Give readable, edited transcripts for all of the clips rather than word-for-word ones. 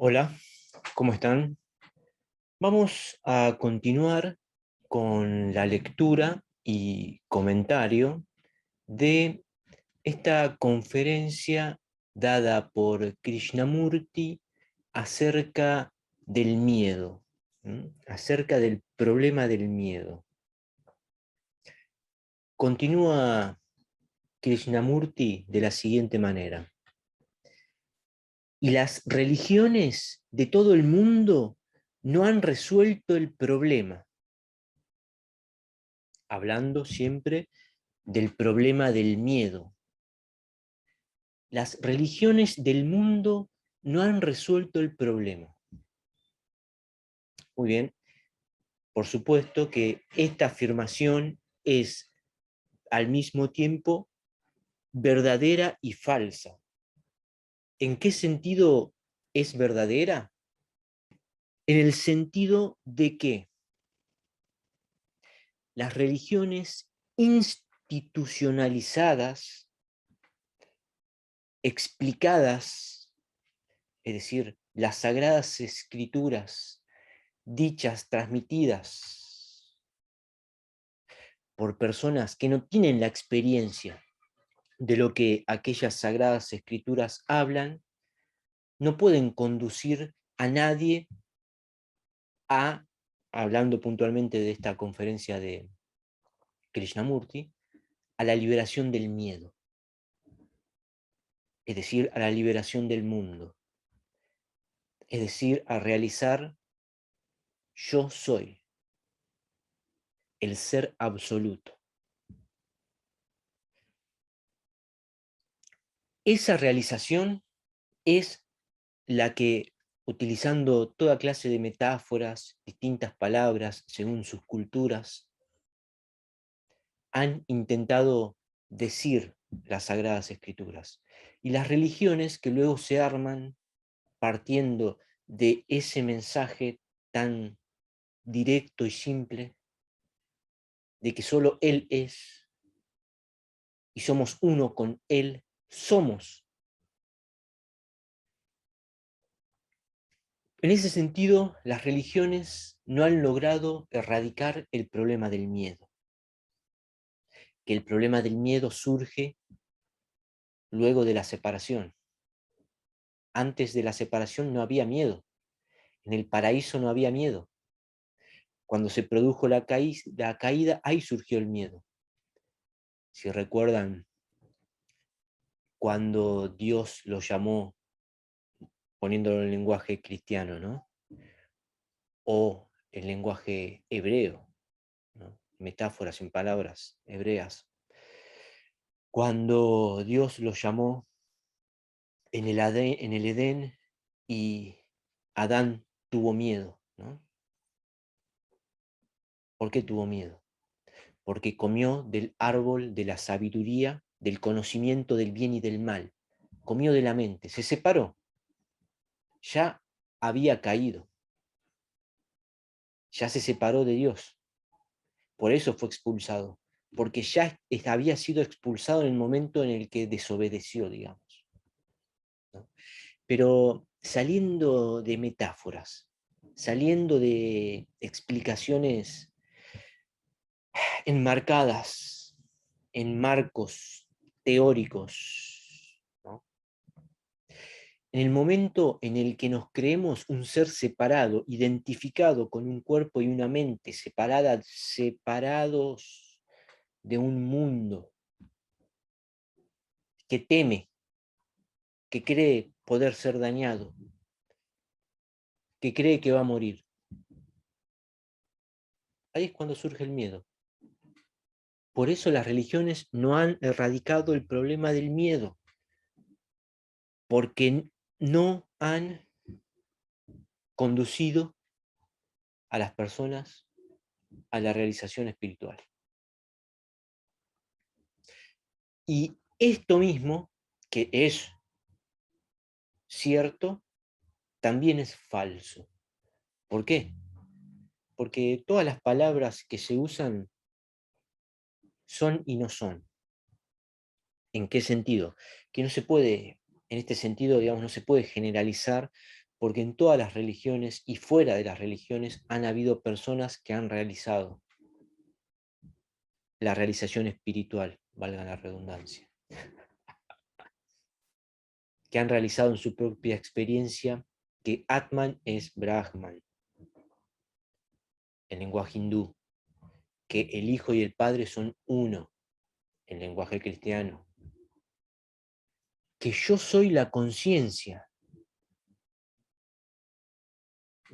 Hola, ¿cómo están? Vamos a continuar con la lectura y comentario de esta conferencia dada por Krishnamurti acerca del miedo, acerca del problema del miedo. Continúa Krishnamurti de la siguiente manera: y las religiones de todo el mundo no han resuelto el problema, hablando siempre del problema del miedo. Las religiones del mundo no han resuelto el problema. Muy bien, por supuesto que esta afirmación es al mismo tiempo verdadera y falsa. ¿En qué sentido es verdadera? En el sentido de que las religiones institucionalizadas, explicadas, es decir, las sagradas escrituras dichas, transmitidas por personas que no tienen la experiencia de lo que aquellas sagradas escrituras hablan, no pueden conducir a nadie a, hablando puntualmente de esta conferencia de Krishnamurti, a la liberación del miedo, es decir, a la liberación del mundo, es decir, a realizar yo soy, el ser absoluto. Esa realización es la que, utilizando toda clase de metáforas, distintas palabras según sus culturas, han intentado decir las Sagradas Escrituras. Y las religiones que luego se arman partiendo de ese mensaje tan directo y simple, de que solo Él es, y somos uno con Él, somos. En ese sentido, las religiones no han logrado erradicar el problema del miedo, que el problema del miedo surge luego de la separación. Antes de la separación no había miedo, en el paraíso no había miedo. Cuando se produjo la caída, ahí surgió el miedo. Si recuerdan, cuando Dios lo llamó, poniéndolo en lenguaje cristiano, ¿no? O en lenguaje hebreo, ¿no? Metáforas en palabras hebreas. Cuando Dios lo llamó en el Edén y Adán tuvo miedo, ¿no? ¿Por qué tuvo miedo? Porque comió del árbol de la sabiduría, del conocimiento del bien y del mal. Comió de la mente, se separó. Ya había caído, ya se separó de Dios. Por eso fue expulsado, porque ya había sido expulsado en el momento en el que desobedeció, digamos, ¿no? Pero saliendo de metáforas, saliendo de explicaciones enmarcadas en marcos teóricos, ¿no? En el momento en el que nos creemos un ser separado, identificado con un cuerpo y una mente separados de un mundo que teme, que cree poder ser dañado, que cree que va a morir, ahí es cuando surge el miedo. Por eso las religiones no han erradicado el problema del miedo, porque no han conducido a las personas a la realización espiritual. Y esto mismo, que es cierto, también es falso. ¿Por qué? Porque todas las palabras que se usan son y no son. ¿En qué sentido? Que no se puede, en este sentido, digamos, no se puede generalizar porque en todas las religiones y fuera de las religiones han habido personas que han realizado la realización espiritual, valga la redundancia, que han realizado en su propia experiencia que Atman es Brahman, en lenguaje hindú, que el Hijo y el Padre son uno, en lenguaje cristiano, que yo soy la conciencia,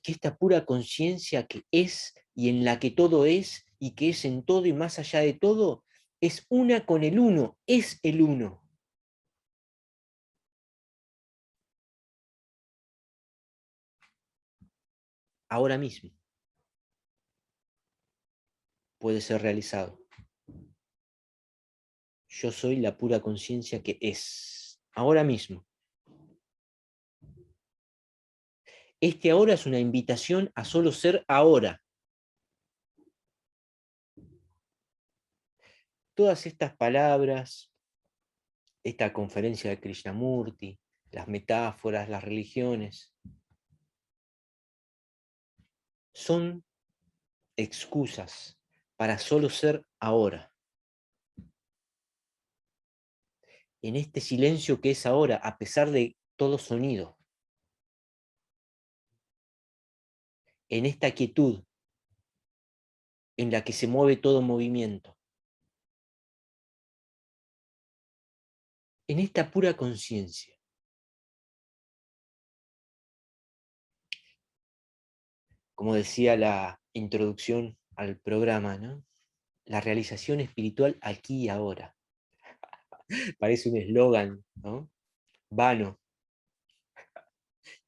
que esta pura conciencia que es y en la que todo es y que es en todo y más allá de todo, es una con el uno, es el uno. Ahora mismo puede ser realizado. Yo soy la pura conciencia que es. Ahora mismo. Este ahora es una invitación a solo ser ahora. Todas estas palabras, esta conferencia de Krishnamurti, las metáforas, las religiones, son excusas para solo ser ahora. En este silencio que es ahora, a pesar de todo sonido. En esta quietud en la que se mueve todo movimiento. En esta pura conciencia. Como decía la introducción al programa, ¿no? La realización espiritual aquí y ahora. Parece un eslogan, ¿no? Vano,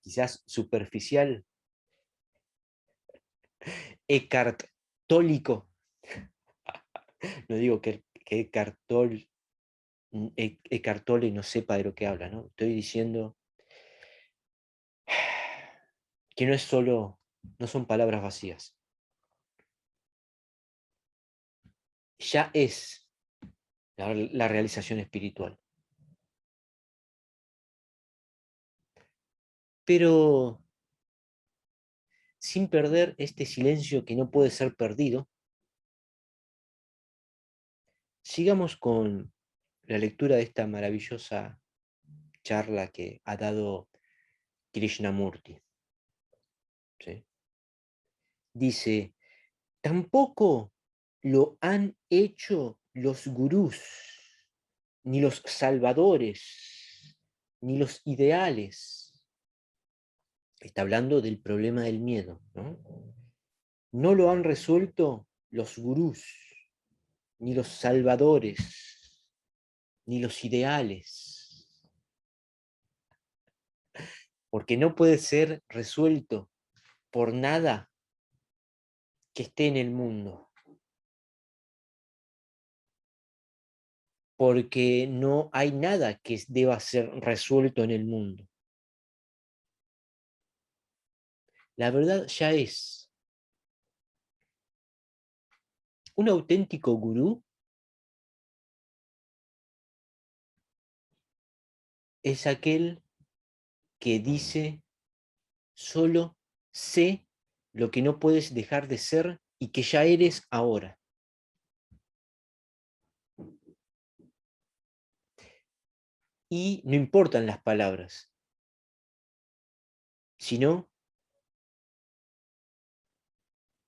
quizás superficial, ecartólico. No digo que Eckhart Tolle no sepa de lo que habla, ¿no? Estoy diciendo que no es solo, no son palabras vacías. Ya es la realización espiritual. Pero sin perder este silencio que no puede ser perdido, sigamos con la lectura de esta maravillosa charla que ha dado Krishnamurti. ¿Sí? Dice, tampoco lo han hecho los gurús, ni los salvadores, ni los ideales. Está hablando del problema del miedo, ¿no? No lo han resuelto los gurús, ni los salvadores, ni los ideales, porque no puede ser resuelto por nada que esté en el mundo, porque no hay nada que deba ser resuelto en el mundo. La verdad ya es. Un auténtico gurú es aquel que dice, solo sé lo que no puedes dejar de ser y que ya eres ahora. Y no importan las palabras, sino,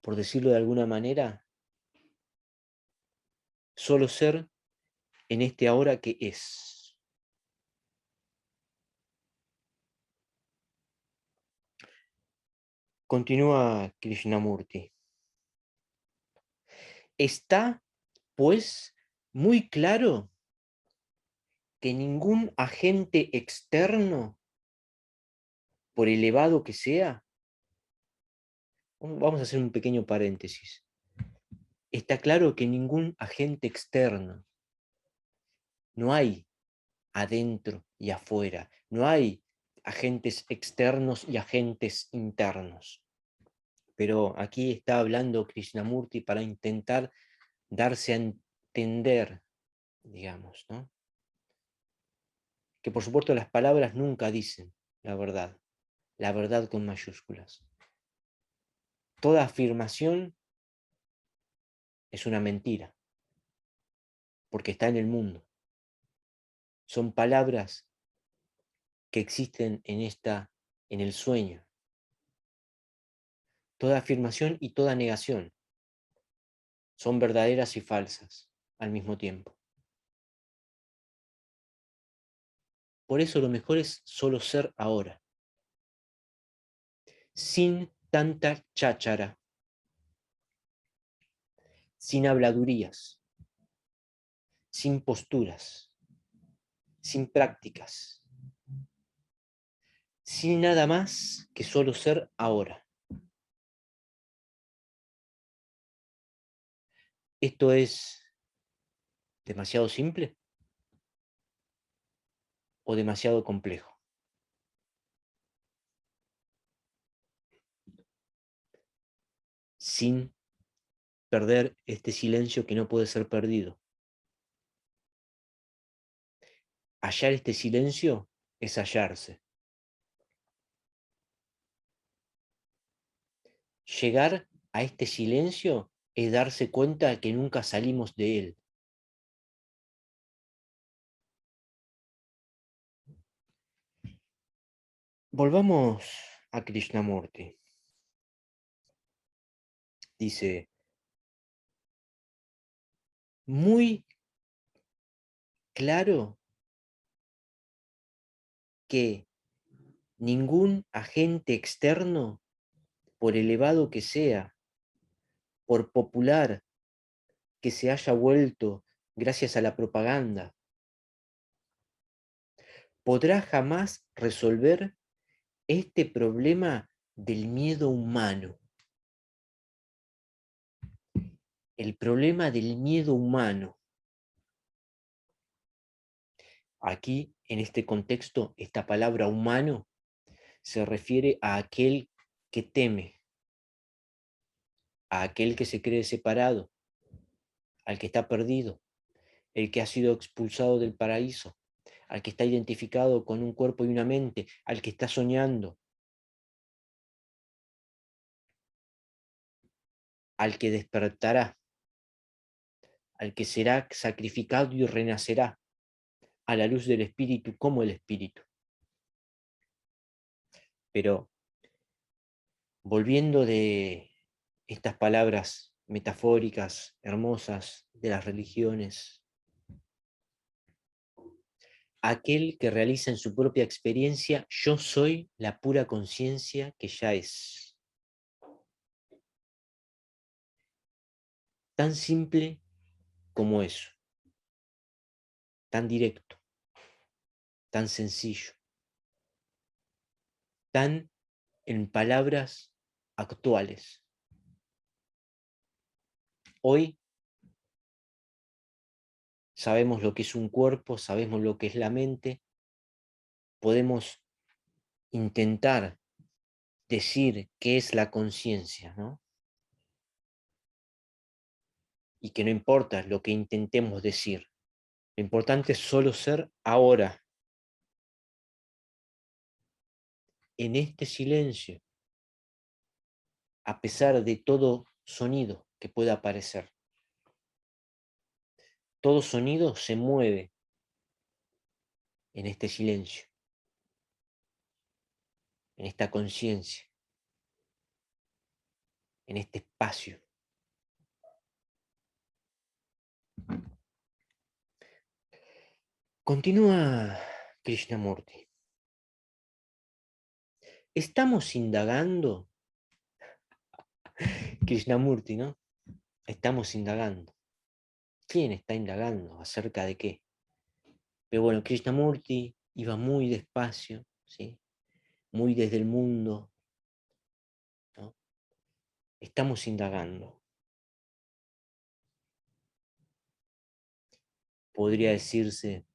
por decirlo de alguna manera, solo ser en este ahora que es. Continúa Krishnamurti. Está, pues, muy claro que ningún agente externo, por elevado que sea, vamos a hacer un pequeño paréntesis. Está claro que ningún agente externo, no hay adentro y afuera, no hay agentes externos y agentes internos. Pero aquí está hablando Krishnamurti para intentar darse a entender, digamos, ¿no? Que por supuesto las palabras nunca dicen la verdad. la verdad con mayúsculas. Toda afirmación es una mentira, porque está en el mundo. Son palabras que existen en el sueño. Toda afirmación y toda negación son verdaderas y falsas al mismo tiempo. Por eso lo mejor es solo ser ahora, sin tanta cháchara, sin habladurías, sin posturas, sin prácticas, sin nada más que solo ser ahora. ¿Esto es demasiado simple o demasiado complejo? Sin perder este silencio que no puede ser perdido. Hallar este silencio es hallarse. Llegar a este silencio es darse cuenta de que nunca salimos de él. Volvamos a Krishnamurti. Dice, muy claro que ningún agente externo, por elevado que sea, por popular que se haya vuelto gracias a la propaganda, podrá jamás resolver este problema del miedo humano. El problema del miedo humano. Aquí, en este contexto, esta palabra humano se refiere a aquel que teme, a aquel que se cree separado, al que está perdido, el que ha sido expulsado del paraíso, al que está identificado con un cuerpo y una mente, al que está soñando, al que despertará, al que será sacrificado y renacerá a la luz del Espíritu como el Espíritu. Pero volviendo de estas palabras metafóricas, hermosas de las religiones, aquel que realiza en su propia experiencia, yo soy la pura conciencia que ya es. Tan simple como eso, tan directo, tan sencillo, tan en palabras actuales. Hoy sabemos lo que es un cuerpo, sabemos lo que es la mente, podemos intentar decir qué es la conciencia, ¿no? Y que no importa lo que intentemos decir, lo importante es solo ser ahora, en este silencio, a pesar de todo sonido que pueda aparecer. Todo sonido se mueve en este silencio, en esta conciencia, en este espacio. Continúa Krishnamurti. Estamos indagando, Krishnamurti, ¿no? Estamos indagando. ¿Quién está indagando? ¿Acerca de qué? Pero bueno, Krishnamurti iba muy despacio, ¿sí? Muy desde el mundo, ¿no? Estamos indagando. Podría decirse,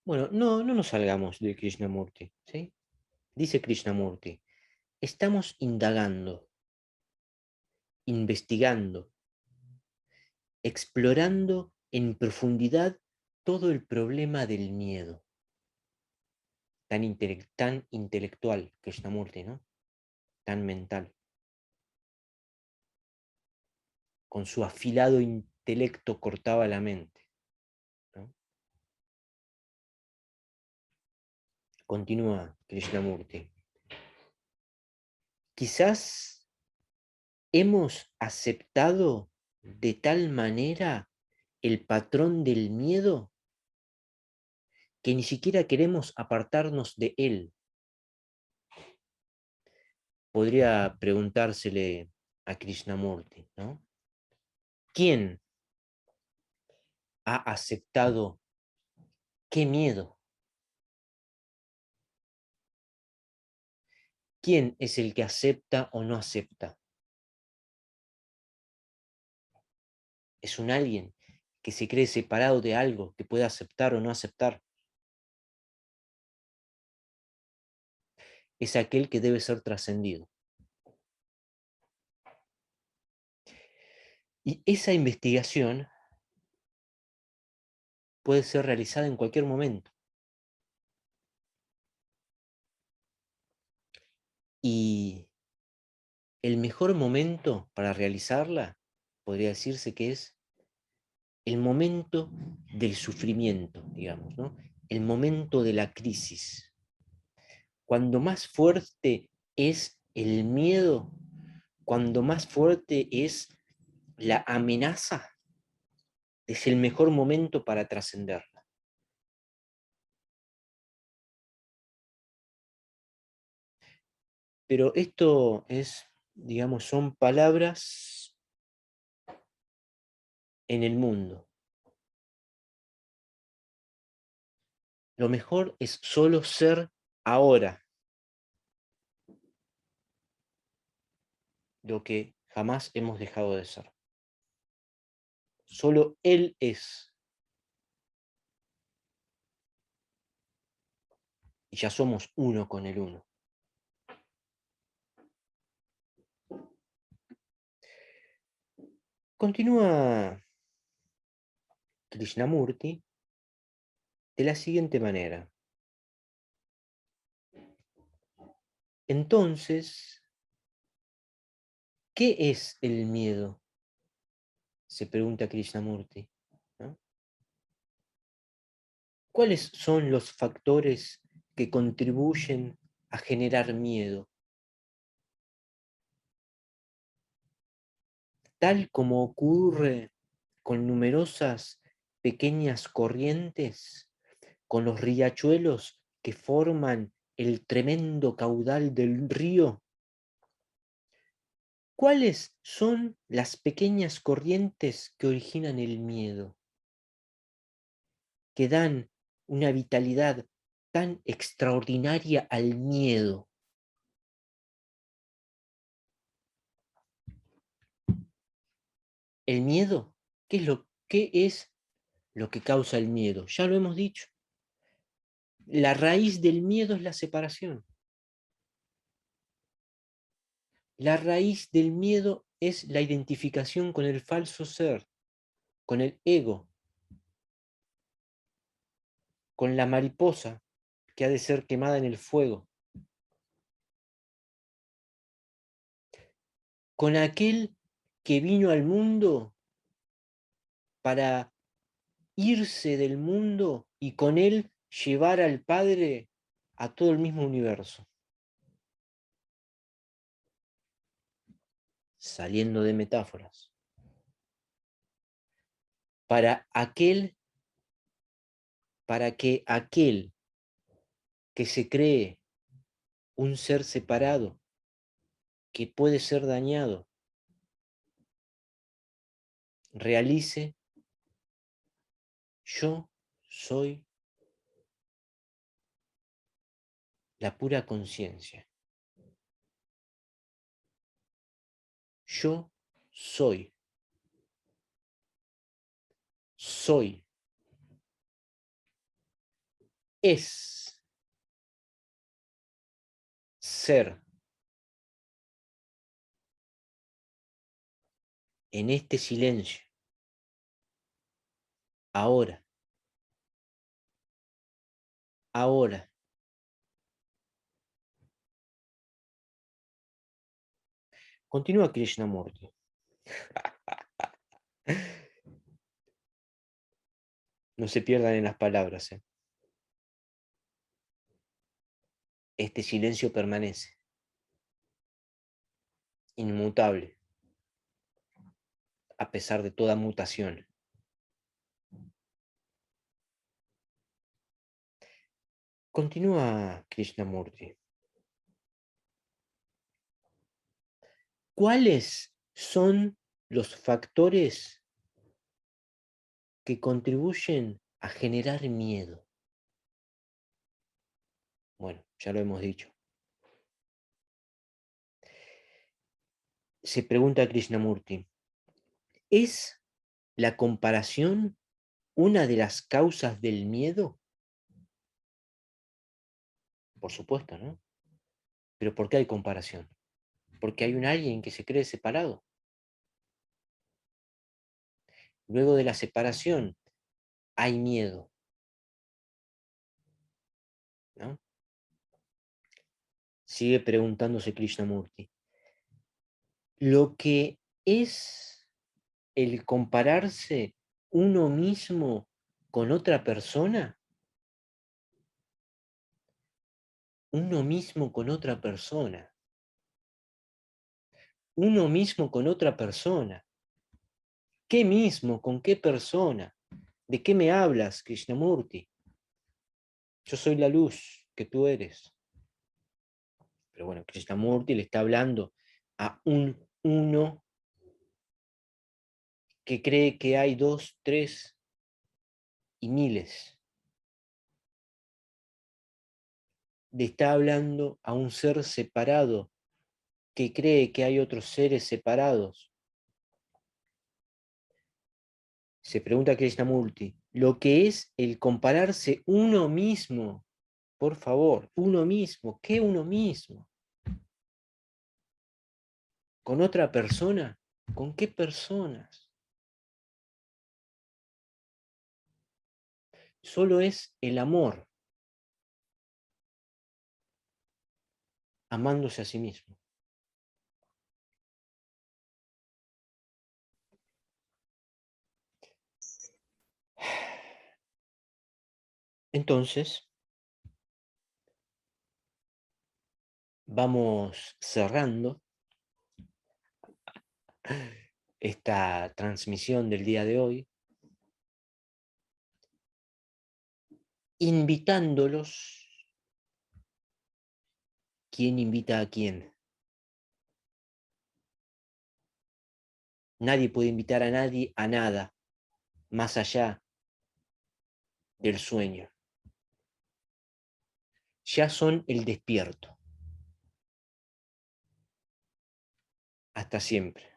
bueno, no nos salgamos de Krishnamurti, ¿sí? Dice Krishnamurti, estamos indagando, investigando, explorando en profundidad todo el problema del miedo. tan intelectual, Krishnamurti, ¿no? Tan mental. Con su afilado intelecto cortaba la mente, ¿no? Continúa Krishnamurti. Quizás hemos aceptado de tal manera el patrón del miedo que ni siquiera queremos apartarnos de él. Podría preguntársele a Krishnamurti, ¿no? ¿Quién ha aceptado qué miedo? ¿Quién es el que acepta o no acepta? Es un alguien que se cree separado de algo, que puede aceptar o no aceptar. Es aquel que debe ser trascendido. Y esa investigación puede ser realizada en cualquier momento. Y el mejor momento para realizarla podría decirse que es el momento del sufrimiento, digamos, ¿no? El momento de la crisis. Cuando más fuerte es el miedo, cuando más fuerte es la amenaza, es el mejor momento para trascenderla. Pero esto es, digamos, son palabras en el mundo. Lo mejor es solo ser ahora, lo que jamás hemos dejado de ser. Solo Él es. Y ya somos uno con el uno. Continúa Krishnamurti de la siguiente manera. Entonces, ¿qué es el miedo? Se pregunta Krishnamurti, ¿no? ¿Cuáles son los factores que contribuyen a generar miedo? Tal como ocurre con numerosas pequeñas corrientes, con los riachuelos que forman el tremendo caudal del río. ¿Cuáles son las pequeñas corrientes que originan el miedo, que dan una vitalidad tan extraordinaria al miedo? El miedo, qué es lo que causa el miedo? Ya lo hemos dicho. La raíz del miedo es la separación. La raíz del miedo es la identificación con el falso ser, con el ego, con la mariposa que ha de ser quemada en el fuego, con aquel que vino al mundo para irse del mundo y con él llevar al Padre a todo el mismo universo. Saliendo de metáforas. Para que aquel que se cree un ser separado, que puede ser dañado, realice: yo soy la pura conciencia. Yo soy. Soy. Es ser. En este silencio. Ahora. Ahora. Continúa Krishnamurti. No se pierdan en las palabras. Este silencio permanece, inmutable, a pesar de toda mutación. Continúa Krishnamurti. ¿Cuáles son los factores que contribuyen a generar miedo? Bueno, ya lo hemos dicho. Se pregunta Krishnamurti, ¿es la comparación una de las causas del miedo? Por supuesto, ¿no? Pero ¿por qué hay comparación? Porque hay un alguien que se cree separado. Luego de la separación hay miedo, ¿no? Sigue preguntándose Krishnamurti. Lo que es el compararse uno mismo con otra persona, uno mismo con otra persona, uno mismo con otra persona. ¿Qué mismo? ¿Con qué persona? ¿De qué me hablas, Krishnamurti? Yo soy la luz que tú eres. Pero bueno, Krishnamurti le está hablando a un uno que cree que hay dos, tres y miles. Le está hablando a un ser separado que cree que hay otros seres separados. Se pregunta Krishnamurti, lo que es el compararse uno mismo, por favor, uno mismo, ¿qué uno mismo? ¿Con otra persona? ¿Con qué personas? Solo es el amor, amándose a sí mismo. Entonces, vamos cerrando esta transmisión del día de hoy, invitándolos. ¿Quién invita a quién? Nadie puede invitar a nadie a nada más allá del sueño. Ya son el despierto. Hasta siempre.